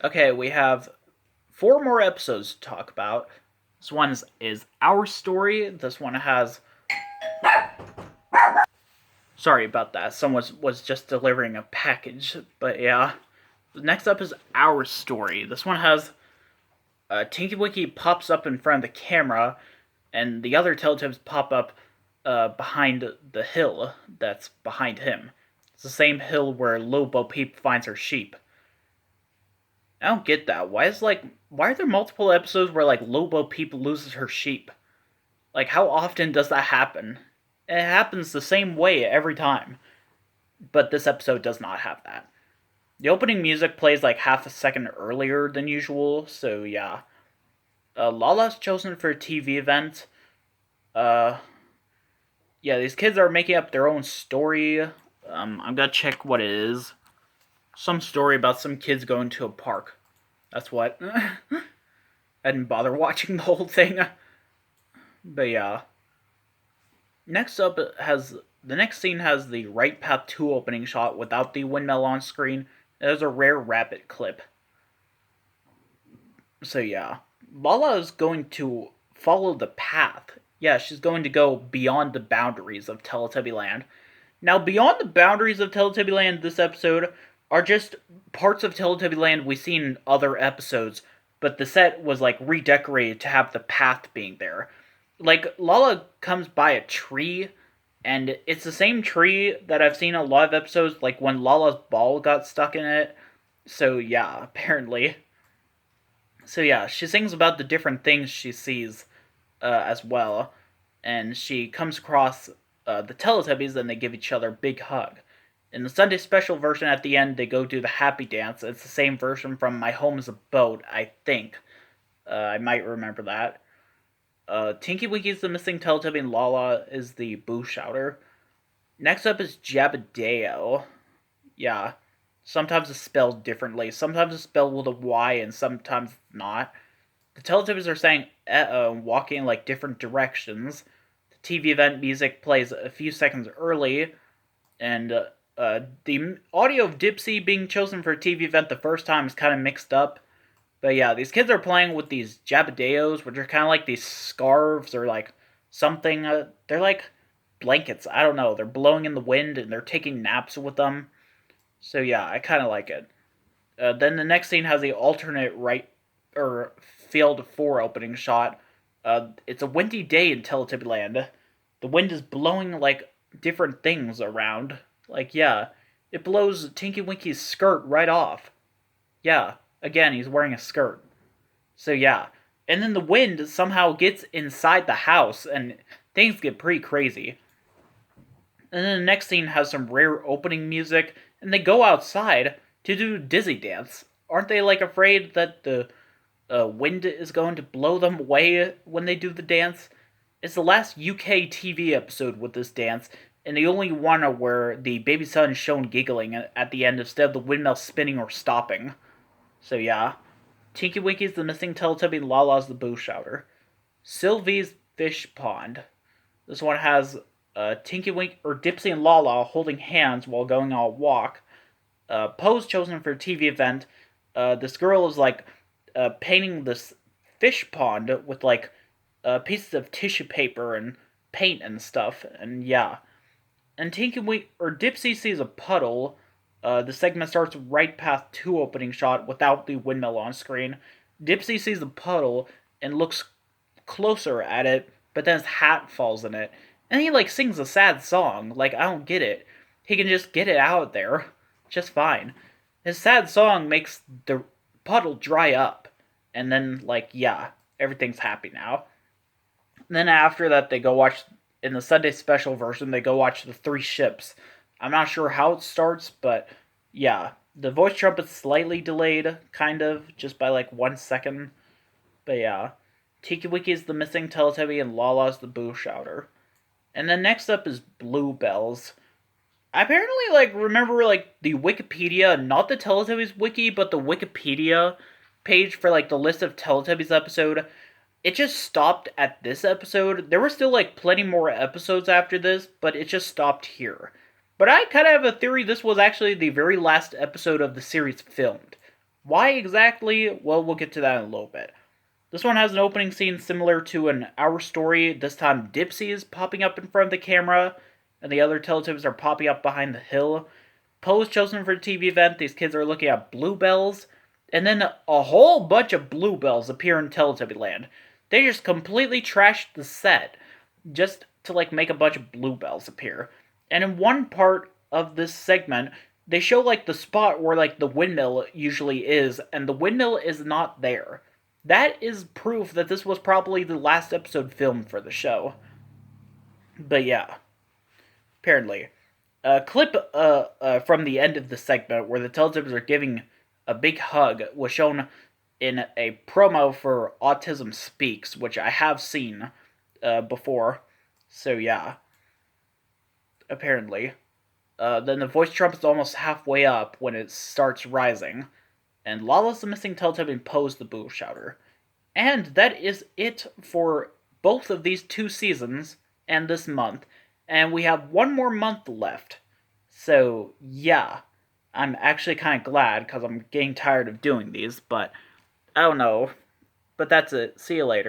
Okay, we have four more episodes to talk about. This one is Our Story. This one has. Sorry about that. Someone was just delivering a package. But yeah. Next up is Our Story. This one has. Tinky Winky pops up in front of the camera, and the other Teletubbies pop up behind the hill that's behind him. It's the same hill where Little Bo Peep finds her sheep. I don't get that. Why are there multiple episodes where like Lobo Peep loses her sheep? Like how often does that happen? It happens the same way every time. But this episode does not have that. The opening music plays like half a second earlier than usual, so yeah. Lala's chosen for a TV event. Uh, yeah, these kids are making up their own story. I'm gonna check what it is. Some story about some kids going to a park. That's what. I didn't bother watching the whole thing. But yeah. Next up has the next scene has the Right Path 2 opening shot without the windmill on screen. There's a rare rabbit clip. So yeah. Lala is going to follow the path. Yeah, she's going to go beyond the boundaries of Teletubby Land. Now, beyond the boundaries of Teletubby Land this episode are just parts of Teletubby Land we see in other episodes, but the set was like redecorated to have the path being there. Like Lala comes by a tree, and it's the same tree that I've seen in a lot of episodes, like when Lala's ball got stuck in it. So yeah, apparently. So yeah, she sings about the different things she sees as well, and she comes across the Teletubbies, and they give each other a big hug. In the Sunday special version at the end, they go do the happy dance. It's the same version from My Home is a Boat, I think. I might remember that. Tinky Winky's the missing Teletubby, and Lala is the Boo Shouter. Next up is Jabadeo. Yeah, sometimes it's spelled differently. Sometimes it's spelled with a Y, and sometimes not. The Teletubbies are saying walking in like different directions. The TV event music plays a few seconds early, and the audio of Dipsy being chosen for a TV event the first time is kind of mixed up. But yeah, these kids are playing with these jabadeos, which are kind of like these scarves or like something. They're like blankets. I don't know. They're blowing in the wind and they're taking naps with them. So yeah, I kind of like it. Then the next scene has the alternate right or field 4 opening shot. It's a windy day in Teletubby Land. The wind is blowing like different things around. Like yeah, it blows Tinky Winky's skirt right off. Yeah, again, he's wearing a skirt. So yeah. And then the wind somehow gets inside the house and things get pretty crazy. And then the next scene has some rare opening music and they go outside to do Dizzy Dance. Aren't they like afraid that the wind is going to blow them away when they do the dance? It's the last UK TV episode with this dance, and the only one where the baby son is shown giggling at the end instead of the windmill spinning or stopping. So yeah, Tinky Winky's the missing Teletubby and Lala's the Boo Shouter. Sylvie's Fish Pond. This one has Tinky Wink or Dipsy and Lala holding hands while going on a walk. Pose chosen for a TV event. This girl is like painting this fish pond with like pieces of tissue paper and paint and stuff, and yeah. And Tinky Wink or Dipsy sees a puddle. The segment starts right past 2 opening shot without the windmill on screen. Dipsy sees the puddle and looks closer at it, but then his hat falls in it. And he like sings a sad song. Like I don't get it. He can just get it out there just fine. His sad song makes the puddle dry up. And then like yeah, everything's happy now. And then after that, they go watch in the Sunday special version. They go watch the 3 ships. I'm not sure how it starts, but yeah, the voice trumpet's slightly delayed, kind of, just by like 1 second. But yeah, Tiki Wiki's the missing Teletubby and Lala's the Boo Shouter. And then next up is Bluebells. I apparently like remember like the Wikipedia, not the Teletubbies wiki, but the Wikipedia page for like the list of Teletubbies episode, it just stopped at this episode. There were still like plenty more episodes after this, but it just stopped here. But I kind of have a theory this was actually the very last episode of the series filmed. Why exactly? Well, we'll get to that in a little bit. This one has an opening scene similar to an Our Story. This time, Dipsy is popping up in front of the camera, and the other Teletubbies are popping up behind the hill. Poe is chosen for the TV event. These kids are looking at bluebells, and then a whole bunch of bluebells appear in Teletubby Land. They just completely trashed the set just to make a bunch of bluebells appear. And in one part of this segment, they show the spot where the windmill usually is, and the windmill is not there. That is proof that this was probably the last episode filmed for the show. But yeah, apparently. A clip from the end of the segment where the Teletubbies are giving a big hug was shown in a promo for Autism Speaks, which I have seen before. So yeah, apparently. Then the voice trump is almost halfway up when it starts rising, and Lala's the missing Teletubby and Poe's the Boo Shouter. And that is it for both of these 2 seasons and this month. And we have one more month left. So, yeah. I'm actually kind of glad because I'm getting tired of doing these, but I don't know. But that's it. See you later.